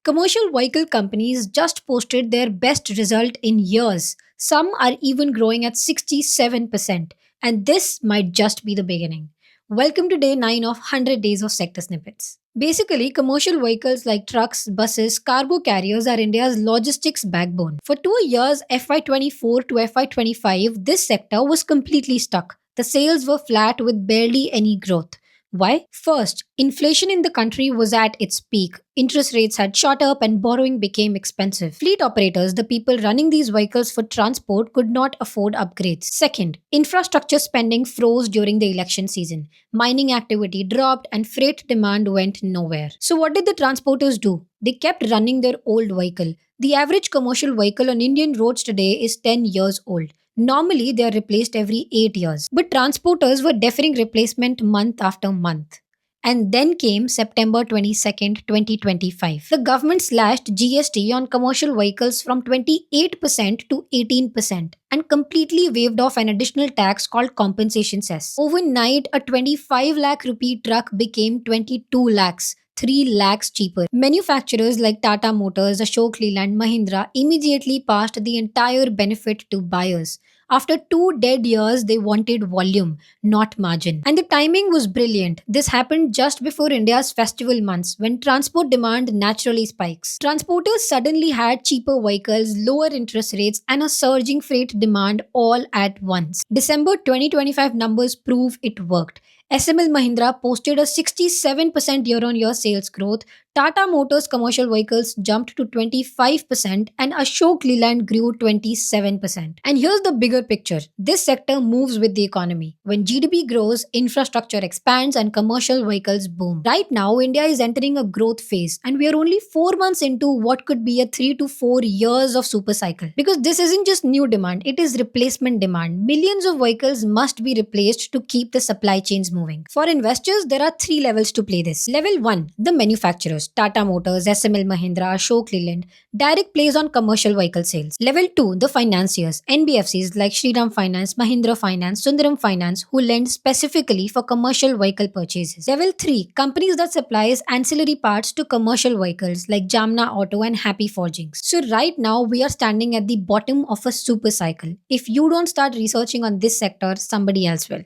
Commercial vehicle companies just posted their best result in years. Some are even growing at 67%, and this might just be the beginning. Welcome to day 9 of 100 days of sector snippets. Basically, commercial vehicles like trucks, buses, cargo carriers are India's logistics backbone. For 2 years, FY24 to FY25, this sector was completely stuck. The sales were flat with barely any growth. Why? First, inflation in the country was at its peak. Interest rates had shot up and borrowing became expensive. Fleet operators, the people running these vehicles for transport, could not afford upgrades. Second, infrastructure spending froze during the election season. Mining activity dropped and freight demand went nowhere. So, what did the transporters do? They kept running their old vehicle. The average commercial vehicle on Indian roads today is 10 years old. Normally, they are replaced every 8 years, but transporters were deferring replacement month after month. And then came September 22nd, 2025. The government slashed GST on commercial vehicles from 28% to 18% and completely waived off an additional tax called compensation cess. Overnight, a 25 lakh rupee truck became 22 lakhs. 3 lakhs cheaper. Manufacturers like Tata Motors, Ashok Leyland, Mahindra immediately passed the entire benefit to buyers. After 2 dead years, they wanted volume, not margin. And the timing was brilliant. This happened just before India's festival months when transport demand naturally spikes. Transporters suddenly had cheaper vehicles, lower interest rates, and a surging freight demand all at once. December 2025 numbers prove it worked. SML Mahindra posted a 67% year on year sales growth. Tata Motors commercial vehicles jumped to 25% and Ashok Leyland grew 27%. And here's the bigger picture. This sector moves with the economy. When GDP grows, infrastructure expands and commercial vehicles boom. Right now, India is entering a growth phase and we are only 4 months into what could be a 3 to 4 years of super cycle. Because this isn't just new demand, it is replacement demand. Millions of vehicles must be replaced to keep the supply chains moving. For investors, there are 3 levels to play this. Level 1, the manufacturers. Tata Motors, SML Mahindra, Ashok Leyland, direct plays on commercial vehicle sales. Level 2, the financiers, NBFCs like Shriram Finance, Mahindra Finance, Sundaram Finance, who lend specifically for commercial vehicle purchases. Level 3, companies that supplies ancillary parts to commercial vehicles like Jamna Auto and Happy Forgings. So right now, we are standing at the bottom of a super cycle. If you don't start researching on this sector, somebody else will.